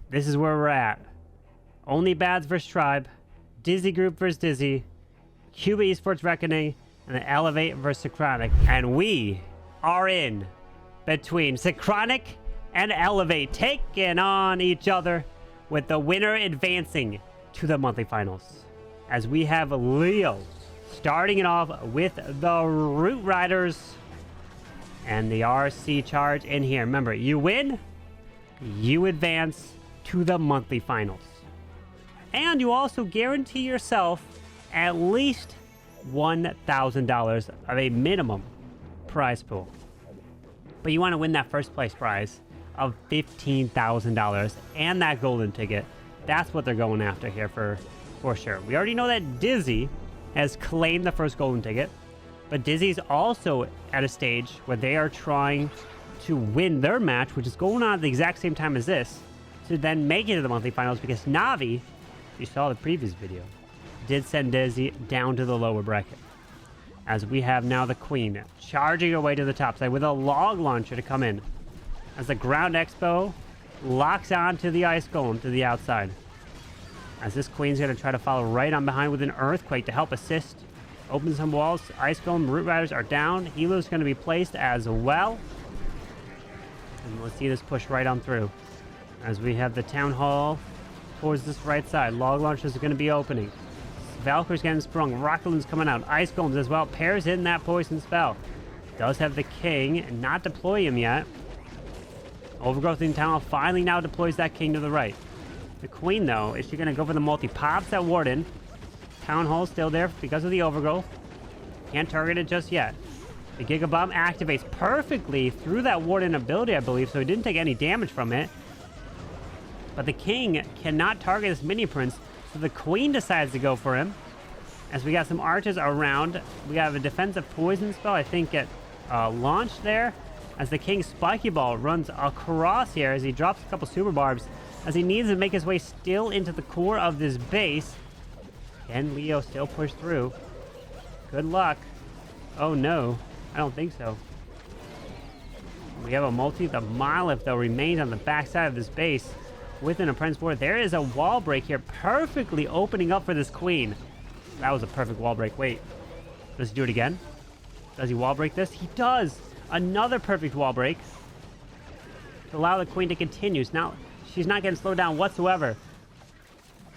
This is where we're at. Only Bads versus Tribe, Dizzy Group versus Dizzy, Cuba Esports Reckoning, and then Elevate versus Synchronic. And we are in between Synchronic and Elevate, taking on each other with the winner advancing to the monthly finals. As we have Leo starting it off with the Root Riders and the RC charge in here. Remember, you win, you advance to the monthly finals. And you also guarantee yourself at least $1,000 of a minimum prize pool. But you want to win that first place prize of $15,000 and that golden ticket. That's what they're going after here for sure. We already know that Dizzy has claimed the first golden ticket, but Dizzy's also at a stage where they are trying to win their match, which is going on at the exact same time as this, to then make it to the monthly finals, because Navi, if you saw the previous video, did send Dizzy down to the lower bracket. As we have now the Queen charging away to the top side with a log launcher to come in. As the Ground Expo locks on to the Ice Golem to the outside. As this Queen's going to try to follow right on behind with an Earthquake to help assist. Open some walls. Ice Golem, Root Riders are down. Helo's going to be placed as well. And let's see this push right on through. As we have the Town Hall towards this right side. Log launchers are going to be opening. Valkyrie's getting sprung. Rocketloon's coming out. Ice Golems as well. Pairs in that poison spell. Does have the King. Not deploy him yet. Overgrowth in Town Hall finally now deploys that King to the right. The Queen, though, is she going to go for the multi? Pops that Warden. Town Hall's still there because of the Overgrowth. Can't target it just yet. The Giga Bomb activates perfectly through that Warden ability, I believe, so he didn't take any damage from it. But the King cannot target this Mini Prince, so the Queen decides to go for him. As we got some archers around, we have a defensive poison spell, I think, get launched there. As the King Spiky Ball runs across here as he drops a couple super barbs, as he needs to make his way still into the core of this base. Can Leo still push through? Good luck. Oh no, I don't think so. We have a multi. The Monolith, though, remains on the backside of this base with an Apprentice board. There is a wall break here, perfectly opening up for this Queen. That was a perfect wall break. Wait, does he do it again? Does he wall break this? He does! Another perfect wall break to allow the Queen to continue. Now, she's not getting slowed down whatsoever.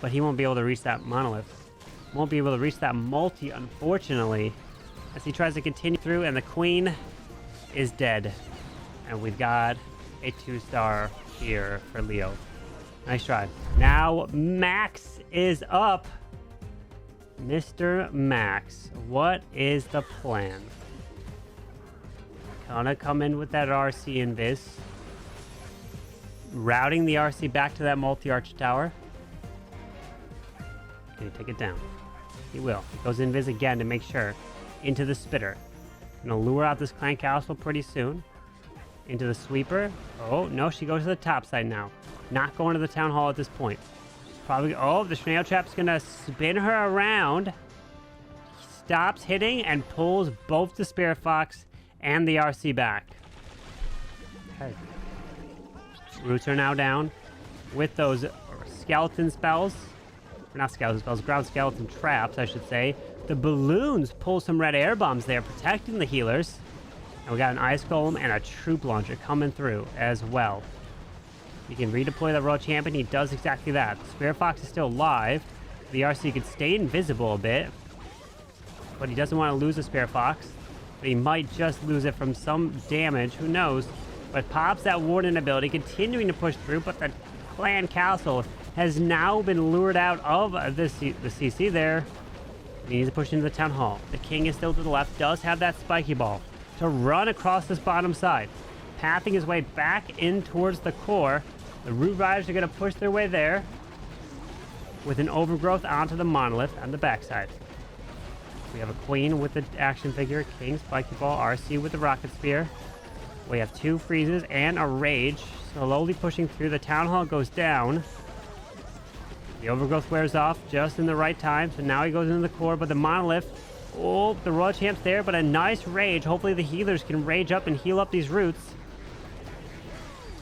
But he won't be able to reach that Monolith. Won't be able to reach that multi, unfortunately, as he tries to continue through, and the Queen is dead. And we've got a 2-star here for Leo. Nice try. Now, Max is up. Mr. Max, what is the plan? Gonna come in with that RC Invis. Routing the RC back to that multi-arch tower. Can he take it down? He will. He goes Invis again to make sure. Into the Spitter. Gonna lure out this Clan Castle pretty soon. Into the Sweeper. Oh, no, she goes to the top side now. Not going to the Town Hall at this point. She's probably... Oh, the Snail Trap's gonna spin her around. Stops hitting and pulls both the Spirit Fox and the RC back. Okay. Roots are now down with those skeleton spells. Or not skeleton spells, ground skeleton traps, I should say. The balloons pull some red air bombs there, protecting the healers. And we got an Ice Golem and a Troop Launcher coming through as well. You can redeploy the Royal Champion. He does exactly that. Spirit Fox is still alive. The RC can stay invisible a bit. But he doesn't want to lose the Spirit Fox. But he might just lose it from some damage. Who knows? But pops that Warden ability, continuing to push through. But the Clan Castle has now been lured out of the CC there. He needs to push into the Town Hall. The King is still to the left. Does have that Spiky Ball to run across this bottom side. Pathing his way back in towards the core. The Root Riders are going to push their way there. With an Overgrowth onto the Monolith on the backside. We have a Queen with the action figure, King, Spiky Ball, RC with the Rocket Spear. We have 2 freezes and a Rage. Slowly pushing through. The Town Hall goes down. The Overgrowth wears off just in the right time. So now he goes into the core, but the Monolith... Oh, the Royal Champ's there, but a nice Rage. Hopefully the healers can rage up and heal up these roots.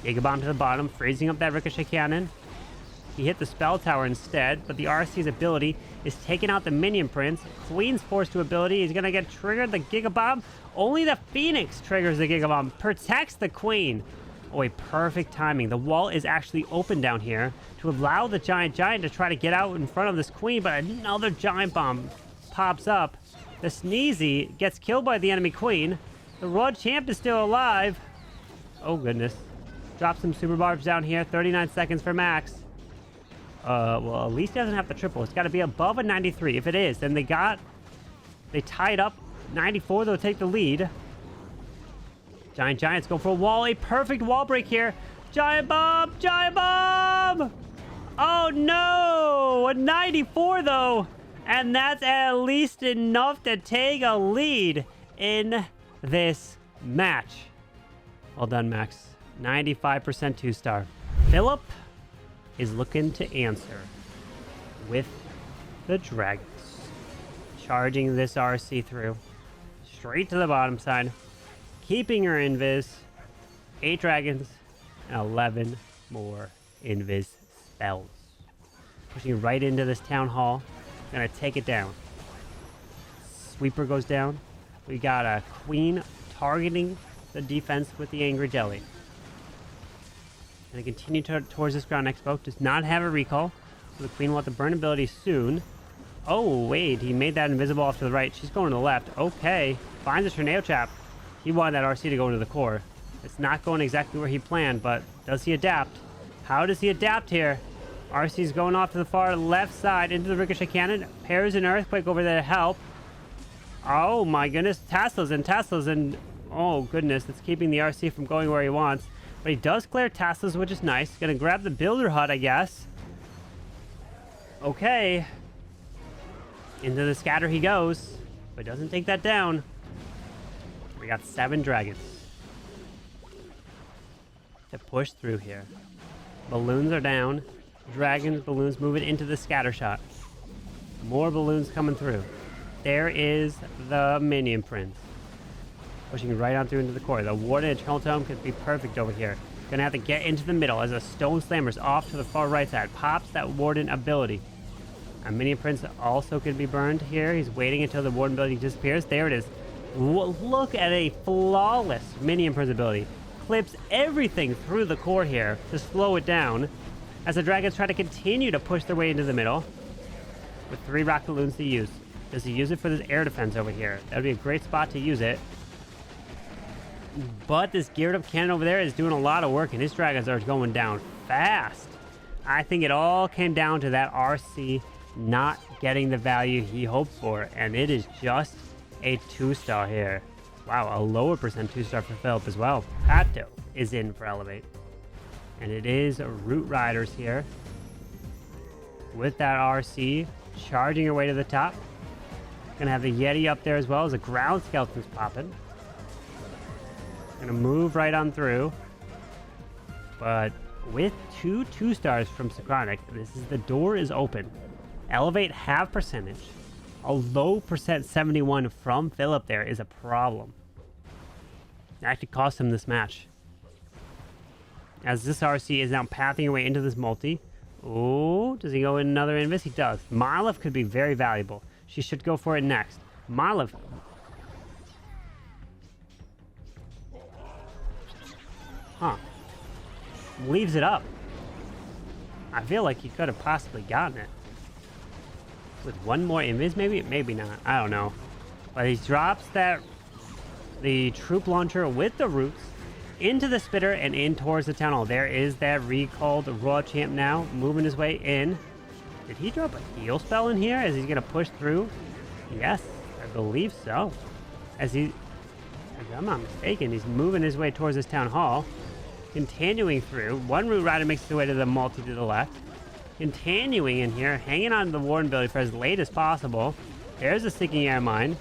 Giga Bomb to the bottom, freezing up that Ricochet Cannon. He hit the spell tower instead, but the RC's ability is taking out the minion prince. Queen's forced to ability. He's going to get triggered. The Giga Bomb. Only the Phoenix triggers the Giga Bomb. Protects the Queen. Oh, a perfect timing. The wall is actually open down here to allow the Giant to try to get out in front of this Queen, but another Giant Bomb pops up. The Sneezy gets killed by the enemy Queen. The Raw Champ is still alive. Oh, goodness. Drop some Super Barbs down here. 39 seconds for Max. Well, at least he doesn't have the triple. It's got to be above a 93. If it is, then they tied up 94. They'll take the lead. Giants go for a wall. A perfect wall break here. Giant Bomb! Giant Bomb! Oh, no! A 94, though. And that's at least enough to take a lead in this match. Well done, Max. 95% 2-star. Philipp is looking to answer with the Dragons. Charging this RC through. Straight to the bottom side. Keeping her Invis. 8 Dragons and 11 more Invis spells. Pushing right into this Town Hall. Gonna take it down. Sweeper goes down. We got a Queen targeting the defense with the Angry Jelly. Gonna continue towards this Ground Expo. Does not have a recall. So the Queen will have the burn ability soon. Oh, wait. He made that invisible off to the right. She's going to the left. Okay. Finds a Tornado Trap. He wanted that RC to go into the core. It's not going exactly where he planned, but does he adapt? How does he adapt here? RC's going off to the far left side into the Ricochet Cannon. Pairs an Earthquake over there to help. Oh, my goodness. Taslas and... Oh, goodness. It's keeping the RC from going where he wants. But he does clear Taslas, which is nice. Gonna grab the Builder Hut, I guess. Okay. Into the scatter he goes. But doesn't take that down. We got 7 Dragons to push through here. Balloons are down. Dragons, balloons moving into the scatter shot. More balloons coming through. There is the Minion Prince. Pushing right on through into the core. The Warden Eternal Tome could be perfect over here. Gonna have to get into the middle as a Stone Slammer's off to the far right side. Pops that Warden ability. A Minion Prince also could be burned here. He's waiting until the Warden ability disappears. There it is. Look at a flawless Minion Prince ability. Clips everything through the core here to slow it down as the Dragons try to continue to push their way into the middle with 3 Rocket Balloons to use. Does he use it for this air defense over here? That would be a great spot to use it. But this geared up cannon over there is doing a lot of work, and his Dragons are going down fast. I think it all came down to that RC not getting the value he hoped for, and it is just a 2-star here. Wow, a lower percent 2-star for Philipp as well. Pato is in for Elevate. And it is Root Riders here. With that RC charging her way to the top. Gonna have the Yeti up there as well as the ground skeletons popping. Gonna move right on through. But with 2 2-stars from Synchronic, the door is open. Elevate half percentage. A low percent 71 from Philipp there is a problem. It actually cost him this match. As this RC is now pathing away into this multi. Oh, does he go in another Invis? He does. Marlev could be very valuable. She should go for it next. Marlev. Huh. Leaves it up. I feel like he could have possibly gotten it. With 1 more Invis, maybe? Maybe not. I don't know. But he drops the troop launcher with the roots into the spitter and in towards the tunnel. There is that recalled Raw Champ now, moving his way in. Did he drop a heal spell in here as he's going to push through? Yes, I believe so. As if I'm not mistaken, he's moving his way towards this town hall. Continuing through. 1 Root Rider makes his way to the multi to the left. Continuing in here, hanging on to the Warden ability for as late as possible. There's the Sticking Air Mine.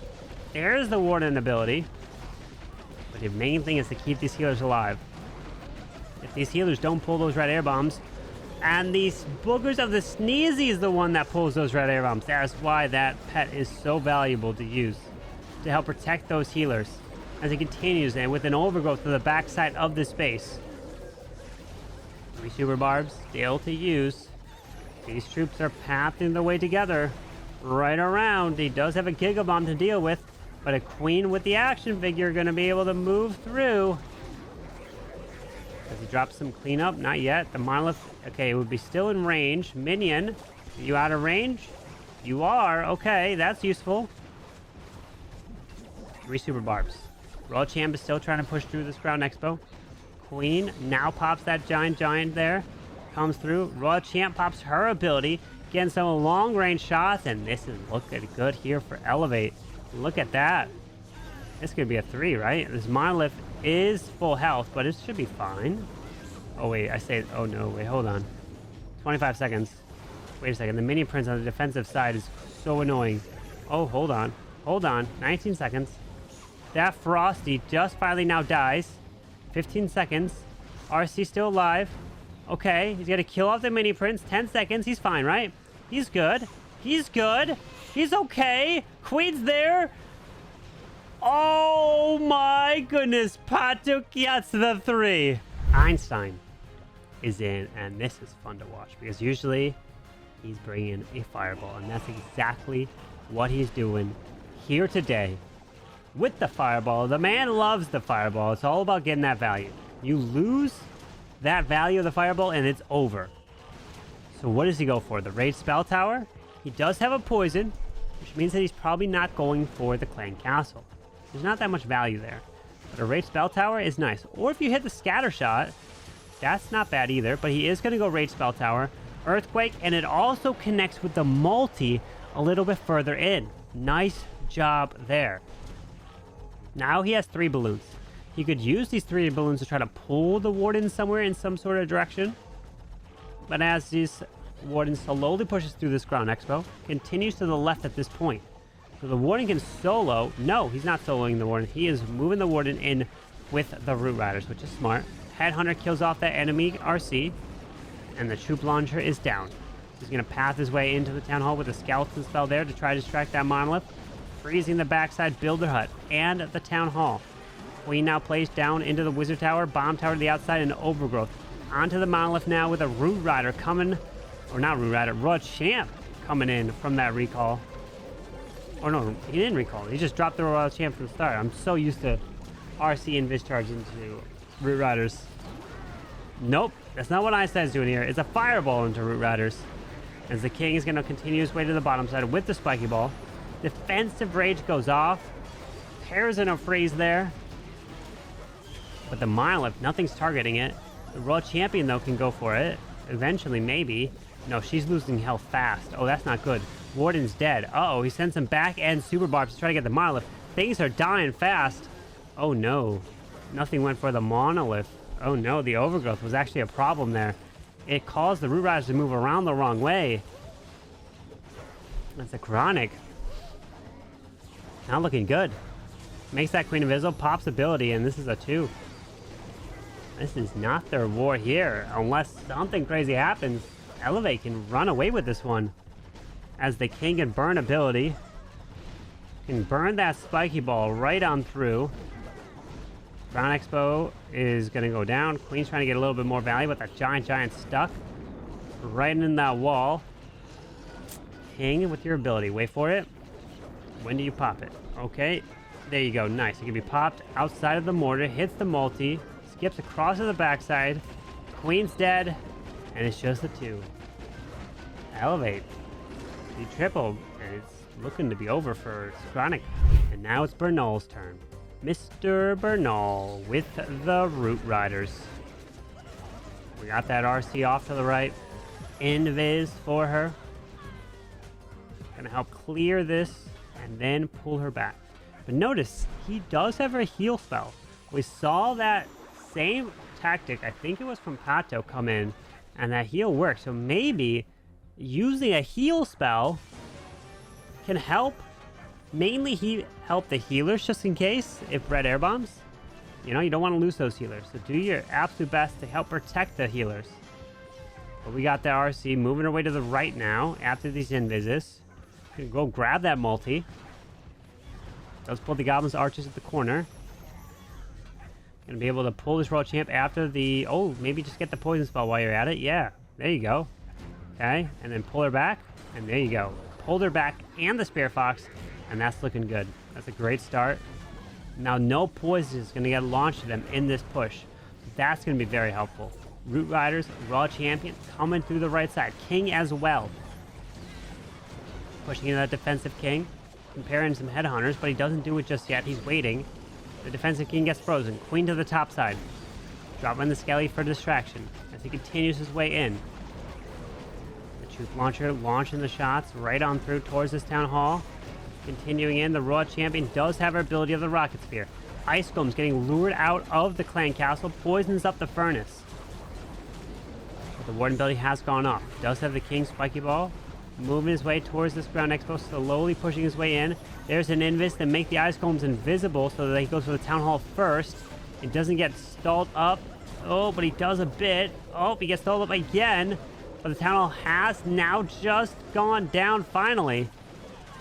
There's the Warden ability. But the main thing is to keep these healers alive. If these healers don't pull those red air bombs, and these boogers of the Sneezy is the one that pulls those red air bombs. That's why that pet is so valuable to use to help protect those healers as it continues and with an overgrowth to the backside of the space. 3 Super Barbs still to use. These troops are pathing the way together. Right around. He does have a Giga Bomb to deal with, but a Queen with the action figure going to be able to move through. Does he drop some cleanup? Not yet. The Monolith, okay, it would be still in range. Minion, are you out of range? You are. Okay, that's useful. 3 Super Barbs. Royal Champ is still trying to push through this Ground Expo. Queen now pops that giant there. Comes through. Royal Champ pops her ability. Getting some long-range shots, and this is looking good here for Elevate. Look at that. This could be a 3, right? This Monolith is full health, but it should be fine. Oh, wait, oh no, wait, hold on. 25 seconds. Wait a second, the Mini Prince on the defensive side is so annoying. Oh, hold on. 19 seconds. That Frosty just finally now dies. 15 seconds. RC still alive. Okay, he's gonna kill off the Mini Prince. 10 seconds, he's fine, right? He's good. He's okay. Queen's there. Oh my goodness, Pato gets the 3. Einstein is in, and this is fun to watch because usually he's bringing a fireball, and that's exactly what he's doing here today with the fireball. The man loves the fireball. It's all about getting that value. You lose that value of the fireball and it's over. So what does he go for? The Rage Spell Tower? He does have a poison, which means that he's probably not going for the Clan Castle. There's not that much value there. But a Rage Spell Tower is nice. Or if you hit the Scatter Shot, that's not bad either. But he is going to go Rage Spell Tower. Earthquake, and it also connects with the multi a little bit further in. Nice job there. Now he has 3 balloons. He could use these 3 balloons to try to pull the Warden somewhere in some sort of direction. But as this Warden slowly pushes through this Ground Expo, continues to the left at this point. So the Warden can solo. No, he's not soloing the Warden. He is moving the Warden in with the Root Riders, which is smart. Headhunter kills off that enemy RC. And the Troop Launcher is down. He's going to path his way into the Town Hall with a Skeleton spell there to try to distract that Monolith. Freezing the backside Builder Hut and the Town Hall. Queen now plays down into the Wizard Tower, Bomb Tower to the outside, and Overgrowth. Onto the Monolith now with a Root Rider coming, or not Root Rider, Royal Champ coming in from that recall. Or no, he didn't recall. He just dropped the Royal Champ from the start. I'm so used to RC Invis charge into Root Riders. Nope, that's not what Einstein's doing here. It's a Fireball into Root Riders. As the King is going to continue his way to the bottom side with the Spiky Ball. Defensive Rage goes off. Pairs in a freeze there. But the Monolith, nothing's targeting it. The Royal Champion, though, can go for it. Eventually, maybe. No, she's losing health fast. Oh, that's not good. Warden's dead. Uh-oh, he sends some back and Super Barbs to try to get the Monolith. Things are dying fast. Oh, no. Nothing went for the Monolith. Oh, no, the Overgrowth was actually a problem there. It caused the Root Riders to move around the wrong way. That's a Chronic. Not looking good. Makes that Queen invisible, pops ability, and this is a 2. This is not their war here. Unless something crazy happens, Elevate can run away with this one. As the King can burn ability. Can burn that Spiky Ball right on through. Ground Expo is going to go down. Queen's trying to get a little bit more value, but that giant stuck. Right in that wall. King with your ability. Wait for it. When do you pop it? Okay. There you go. Nice. It can be popped outside of the mortar. Hits the multi. Skips across to the backside. Queen's dead. And it's just a 2. Elevate. The triple. And it's looking to be over for Synchronic. And now it's Bernaul's turn. Mr. Bernaul with the Root Riders. We got that RC off to the right. Invis for her. Gonna help clear this and then pull her back. But notice, he does have a heal spell. We saw that same tactic, I think it was from Pato, come in, and that heal worked. So maybe using a heal spell can help. Mainly help the healers just in case if red air bombs. You know, you don't want to lose those healers. So do your absolute best to help protect the healers. But we got the RC moving her way to the right now after these invises. Gonna go grab that multi. Does pull the Goblins Archers at the corner. Gonna be able to pull this Royal Champ after the... Oh, maybe just get the poison spell while you're at it. Yeah, there you go. Okay, and then pull her back, and there you go. Pulled her back and the Spear Fox, and that's looking good. That's a great start. Now, no poison is going to get launched to them in this push. That's going to be very helpful. Root Riders, Raw Champion, coming through the right side. King as well. Pushing into that defensive King. Comparing some Headhunters, but he doesn't do it just yet. He's waiting. The defensive King gets frozen. Queen to the top side. Dropping the Skelly for distraction as he continues his way in. The Truth Launcher launching the shots right on through towards this Town Hall. Continuing in, the Raw Champion does have her ability of the Rocket Spear. Ice Golem's getting lured out of the Clan Castle, poisons up the Furnace. But the Warden ability has gone off. Does have the King Spiky Ball. Moving his way towards this Ground Expo, slowly pushing his way in. There's an Invis that make the Ice Golems invisible so that he goes for the Town Hall first. It doesn't get stalled up. Oh, but he does a bit. Oh, he gets stalled up again. But the Town Hall has now just gone down finally.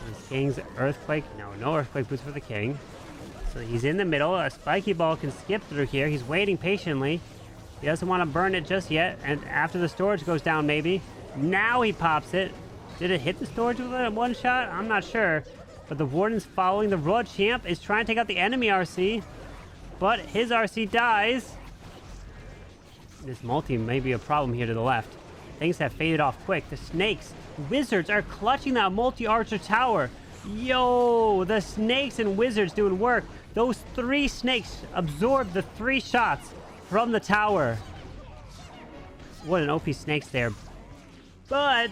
This King's Earthquake. No Earthquake boots for the King. So he's in the middle. A Spiky Ball can skip through here. He's waiting patiently. He doesn't want to burn it just yet. And after the storage goes down, maybe. Now he pops it. Did it hit the storage with a one shot? I'm not sure. But the Warden's following. The Raw Champ is trying to take out the enemy RC. But his RC dies. This multi may be a problem here to the left. Things have faded off quick. The Snakes, Wizards are clutching that multi-archer tower. Yo, the Snakes and Wizards doing work. Those 3 Snakes absorbed the 3 shots from the tower. What an OP Snakes there. But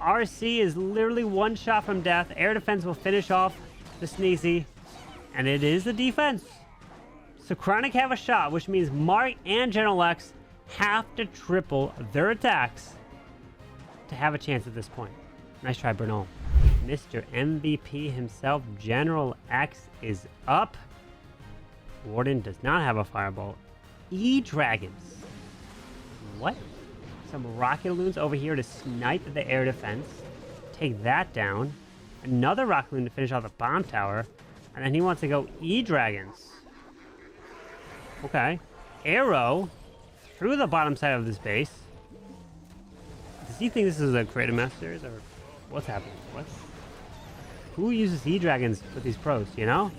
RC is literally 1 shot from death. Air defense will finish off the Sneezy. And it is the defense. Synchronic have a shot, which means Marc and General X have to triple their attacks to have a chance at this point. Nice try, Bernaul. Mr. MVP himself, General X, is up. Warden does not have a fireball. EDragons. What? Some rocket loons over here to snipe the air defense. Take that down. Another rocket loon to finish off the bomb tower. And then he wants to go EDragons. Okay. Arrow through the bottom side of this base. Does he think this is a Creative Masters or what's happening? What? Who uses EDragons with these pros, you know?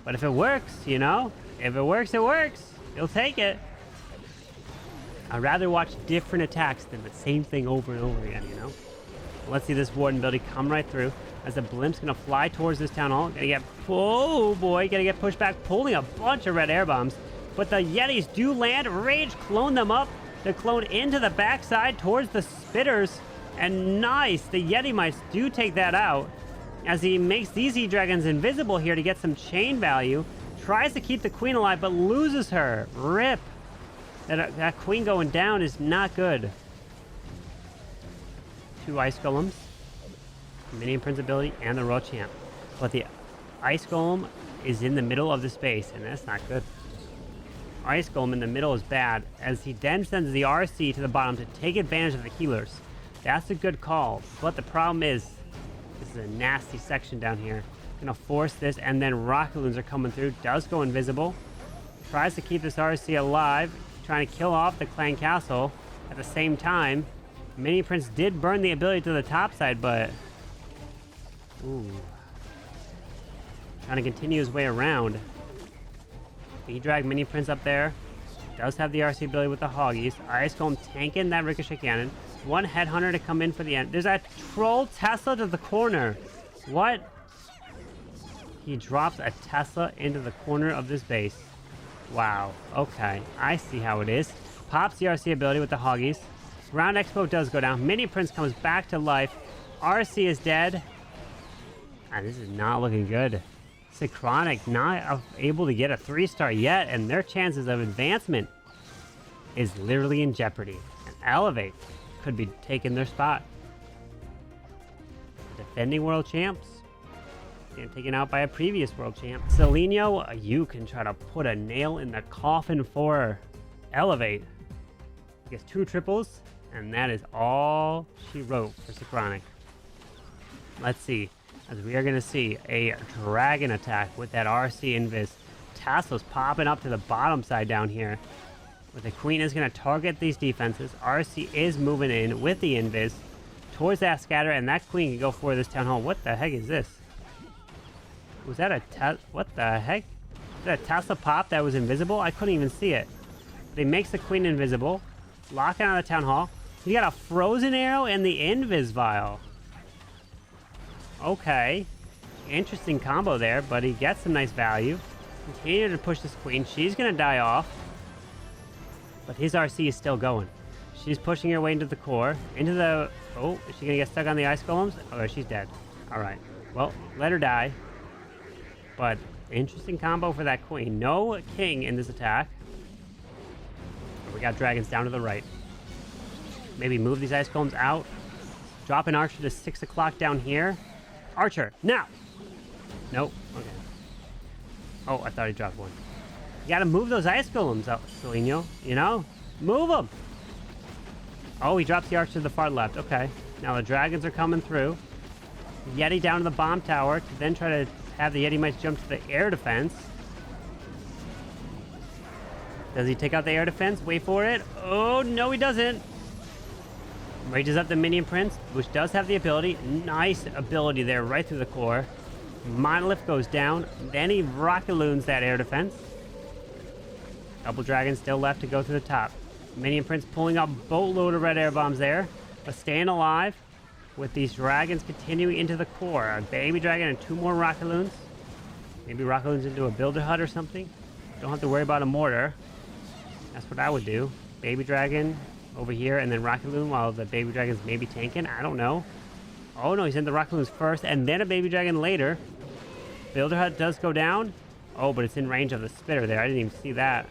But if it works, you know? If it works, it works. You'll take it. I'd rather watch different attacks than the same thing over and over again, you know? Let's see this Warden ability come right through as the Blimp's gonna fly towards this Town Hall. Gonna get, oh boy, gonna get pushed back, pulling a bunch of red air bombs. But the Yetis do land. Rage clone them up. They clone into the backside towards the Spitters. And nice, the Yeti Mice do take that out as he makes these EDragons invisible here to get some chain value. Tries to keep the Queen alive, but loses her. Rip. That Queen going down is not good. 2 Ice Golems. Minion Prince ability and the Raw Champ. But the Ice Golem is in the middle of the space, and that's not good. Ice Golem in the middle is bad, as he then sends the RC to the bottom to take advantage of the healers. That's a good call, but the problem is, this is a nasty section down here. Gonna force this, and then rocket loons are coming through. Does go invisible. Tries to keep this RC alive, trying to kill off the Clan Castle. At the same time, Mini Prince did burn the ability to the top side, but... Ooh. Trying to continue his way around. E-Drag Mini Prince up there. Does have the RC ability with the Hoggies. Ice Golem tanking that Ricochet Cannon. 1 Headhunter to come in for the end. There's a Troll Tesla to the corner. What? He drops a Tesla into the corner of this base. Wow. Okay. I see how it is. Pops the RC ability with the Hoggies. Ground Expo does go down. Mini Prince comes back to life. RC is dead. Ah, this is not looking good. Synchronic not able to get a 3-star yet, and their chances of advancement is literally in jeopardy. And Elevate could be taking their spot. Defending world champs and taken out by a previous world champ. Celinho, you can try to put a nail in the coffin for Elevate. He gets 2 triples, and that is all she wrote for Synchronic. Let's see. As we are going to see a dragon attack with that RC Invis. Tassel's popping up to the bottom side down here. But the Queen is going to target these defenses. RC is moving in with the Invis. towards that scatter, and that queen can go for this town hall. What the heck is this? Was that a what the heck? Is that a Tesla pop that was invisible? I couldn't even see it. But he makes the queen invisible. Locking on the town hall. He got a frozen arrow and the Invis vial. Okay. Interesting combo there, but he gets some nice value. Continue to push this queen. She's going to die off. But his RC is still going. She's pushing her way into the core. Into the... Oh, is she going to get stuck on the ice golems? Oh, she's dead. Alright. Well, let her die. But interesting combo for that queen. No king in this attack. We got dragons down to the right. Maybe move these ice golems out. Drop an archer to 6 o'clock down here. Archer, now! Nope. Okay. Oh, I thought he dropped one. You gotta move those ice golems out, Celinho. You know? Move them! Oh, he drops the archer to the far left. Okay. Now the dragons are coming through. Yeti down to the bomb tower to then try to have the Yeti mites jump to the air defense. Does he take out the air defense? Wait for it. Oh, no, he doesn't. Rages up the minion prince, which does have the ability. Nice ability there, right through the core. Monolith goes down. Then he rocket loons that air defense. Couple dragons still left to go to the top. Minion prince pulling up boatload of red air bombs there, but staying alive with these dragons continuing into the core. A baby dragon and 2 more rocket loons. Maybe rocket loons into a builder hut or something. Don't have to worry about a mortar. That's what I would do. Baby dragon over here and then rocket loon while the baby dragon's maybe tanking. I don't know. Oh no, he's in the rocket loons first and then a baby dragon later. Builder hut does go down. Oh, but it's in range of the spitter there. I didn't even see that.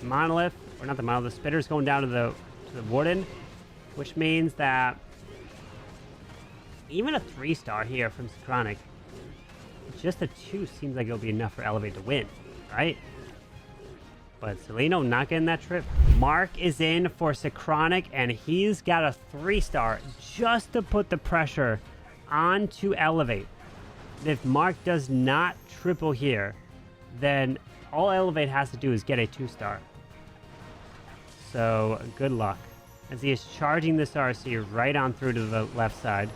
Monolith, or not the monolith, the spitter's going down to the warden, which means that even a 3-star here from Synchronic, just a 2 seems like it'll be enough for Elevate to win, right? But Celinho not getting that trip. Marc is in for Synchronic, and he's got a 3-star just to put the pressure onto Elevate. If Marc does not triple here, then all Elevate has to do is get a 2-star. So, good luck. As he is charging this RC right on through to the left side.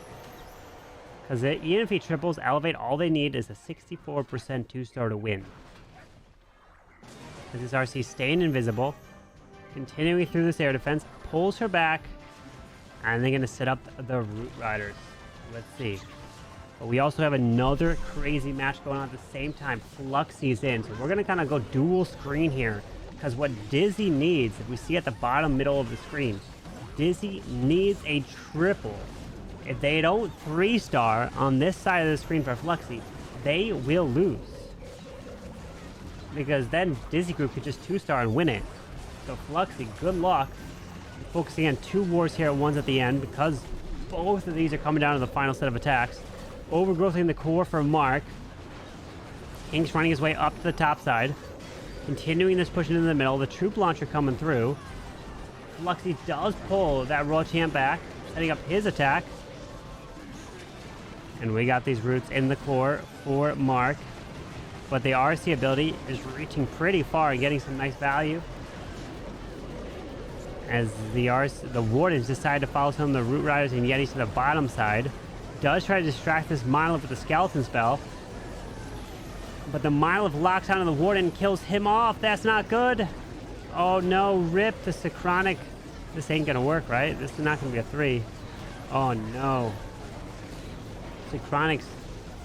Because even if he triples Elevate, all they need is a 64% 2-star to win. As this RC staying invisible, continuing through this air defense, pulls her back, and they're going to set up the Root Riders. Let's see. But we also have another crazy match going on at the same time. Fluxy's in, so we're going to kind of go dual screen here. Because what Dizzy needs, if we see at the bottom middle of the screen, Dizzy needs a triple. If they don't 3-star on this side of the screen for Fluxy, they will lose. Because then Dizzy Group could just 2-star and win it. So Fluxy, good luck. Focusing on 2 wars here at once at the end, because both of these are coming down to the final set of attacks. Overgrowthing the core for Marc. King's running his way up to the top side. Continuing this push into the middle. The troop launcher coming through. Fluxy does pull that Royal Champ back, setting up his attack. And we got these roots in the core for Marc. But the RC ability is reaching pretty far and getting some nice value. As the Wardens decide to follow some of the Root Riders and Yetis to the bottom side. Does try to distract this Monolith with the Skeleton spell. But the Monolith locks onto the Warden and kills him off. That's not good. Oh no, rip the Synchronic. This ain't gonna work, right? This is not gonna be a 3. Oh no. Synchronic's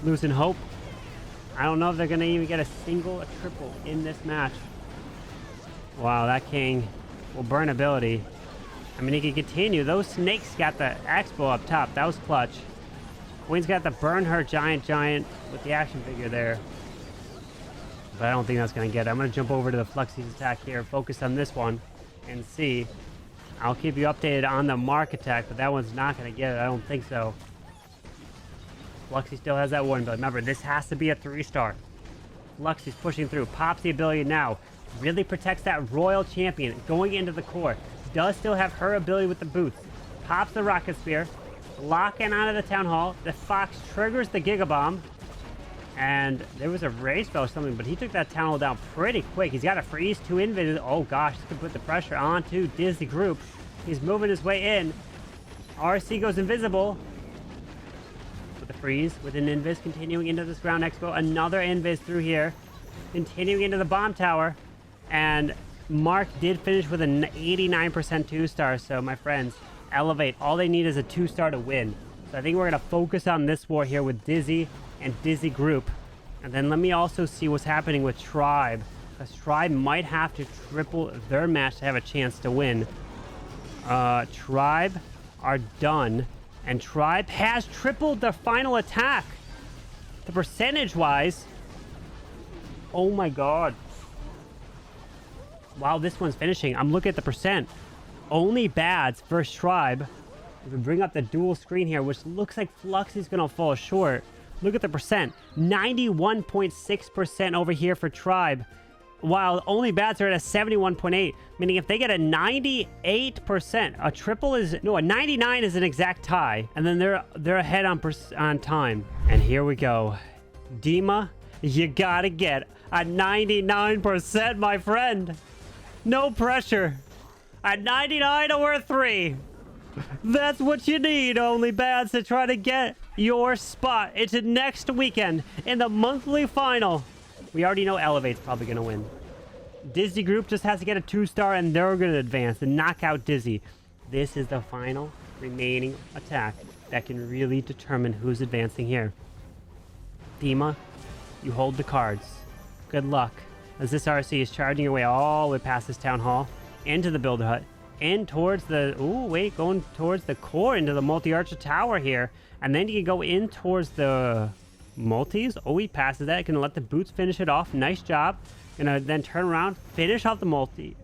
losing hope. I don't know if they're gonna even get a triple in this match. Wow, that King will burn ability. I mean, he can continue. Those snakes got the Expo up top. That was clutch. Queen's got the burn her giant with the action figure there. But I don't think that's going to get it. I'm going to jump over to the Fluxy's attack here, focus on this one, and see. I'll keep you updated on the Marc attack, but that one's not going to get it. I don't think so. Fluxy still has that one, but remember, this has to be a 3-star. Fluxy's pushing through, pops the ability now. Really protects that Royal Champion going into the core. Does still have her ability with the boots. Pops the Rocket Spear. Locking onto the Town Hall. The Fox triggers the Giga Bomb. And there was a raise spell or something, but he took that Town Hall down pretty quick. He's got a freeze, 2 Invis. Oh gosh, this could put the pressure onto Dizzy Group. He's moving his way in. RC goes invisible. With the freeze, with an Invis continuing into this ground expo. Another Invis through here. Continuing into the bomb tower. And Marc did finish with an 89% 2-star. So, my friends, elevate. All they need is a 2-star to win. So, I think we're going to focus on this war here with Dizzy and Dizzy Group. And then let me also see what's happening with Tribe. Because Tribe might have to triple their match to have a chance to win. Tribe are done. And Tribe has tripled their final attack. The percentage-wise. Oh my god. Wow, this one's finishing. I'm looking at the percent. Only Bads versus Tribe. If we bring up the dual screen here, which looks like Fluxy's going to fall short. Look at the percent. 91.6% over here for Tribe. While only Bats are at a 71.8, meaning if they get a 98%, a triple is, no, a 99 is an exact tie, and then they're ahead on time. And here we go. Dima, you gotta get a 99%, my friend. No pressure. A 99 over 3. That's what you need, only Bats, to try to get your spot into next weekend in the monthly final. We already know Elevate's probably going to win. Dizzy Group just has to get a 2-star and they're going to advance and knock out Dizzy. This is the final remaining attack that can really determine who's advancing here. Dima, you hold the cards. Good luck, as this RC is charging away all the way past this town hall, into the builder hut, in towards the, ooh, wait, going towards the core, into the multi-archer tower here. And then you can go in towards the multis. Oh, he passes that. Gonna let the boots finish it off. Nice job. Gonna then turn around, finish off the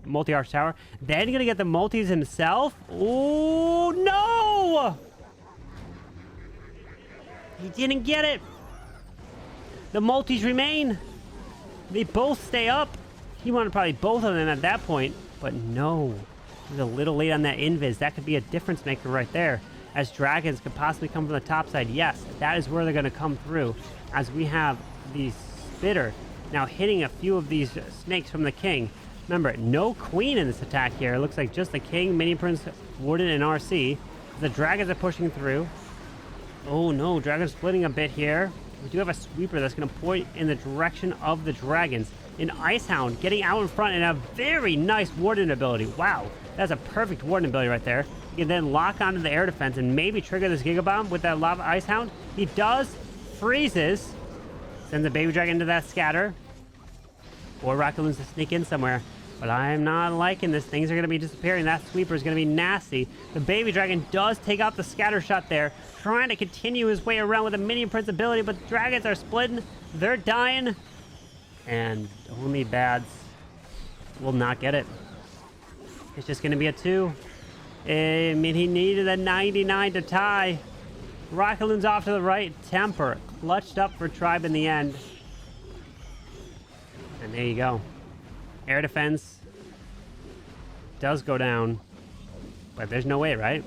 multi-arch tower. Then gonna get the multis himself. Oh, no! He didn't get it. The multis remain. They both stay up. He wanted probably both of them at that point, but no. He was a little late on that Invis. That could be a difference maker right there. As dragons could possibly come from the top side. Yes, that is where they're going to come through. As we have the Spitter now hitting a few of these snakes from the king. Remember, no queen in this attack here. It looks like just the king, mini prince, warden, and RC. The dragons are pushing through. Oh no, dragons splitting a bit here. We do have a sweeper that's going to point in the direction of the dragons. An Icehound getting out in front and a very nice warden ability. Wow, that's a perfect warden ability right there. You can then lock onto the air defense and maybe trigger this Giga Bomb with that Lava Icehound. He does. Freezes. Sends a baby dragon into that scatter. Or Rockaloons to sneak in somewhere. But I'm not liking this. Things are going to be disappearing. That sweeper is going to be nasty. The baby dragon does take out the scatter shot there. Trying to continue his way around with a mini prince ability. But the dragons are splitting. They're dying. And only Bads will not get it. It's just going to be a 2. I mean, he needed a 99 to tie. Rockaloon's off to the right. Temper clutched up for Tribe in the end. And there you go. Air defense does go down. But there's no way, right?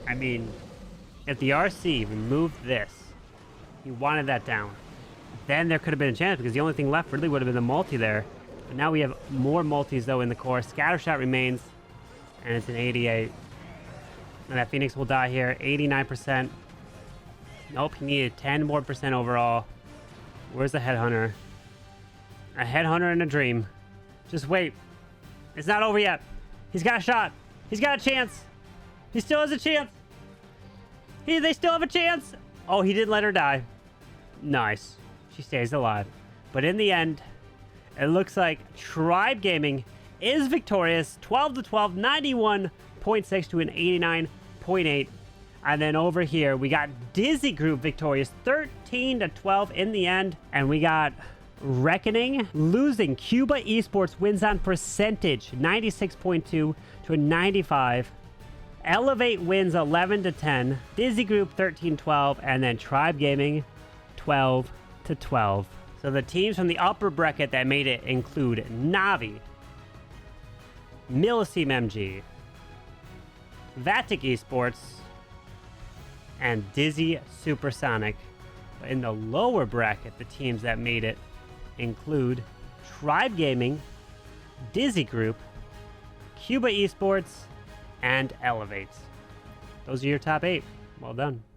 I mean, if the RC removed this, he wanted that down, then there could have been a chance, because the only thing left really would have been the multi there. But now we have more multis, though, in the core. Scattershot remains, and it's an 88. And that Phoenix will die here. 89%. Nope, he needed 10 more percent overall. Where's the Headhunter? A Headhunter in a dream. Just wait. It's not over yet. He's got a shot. He's got a chance. He still has a chance. They still have a chance. Oh, he didn't let her die. Nice. She stays alive. But in the end, it looks like Tribe Gaming is victorious. 12-12, 91.6 to an 89.8. And then over here, we got Dizzy Group victorious. 13-12 in the end. And we got Reckoning losing. Cuba Esports wins on percentage. 96.2 to a 95. Elevate wins 11-10. Dizzy Group 13-12. And then Tribe Gaming 12-12. So the teams from the upper bracket that made it include Navi, Milliseam MG, Vatic Esports, and Dizzy Supersonic. But in the lower bracket, the teams that made it include Tribe Gaming, Dizzy Group, Cuba Esports, and Elevates. Those are your top 8. Well done.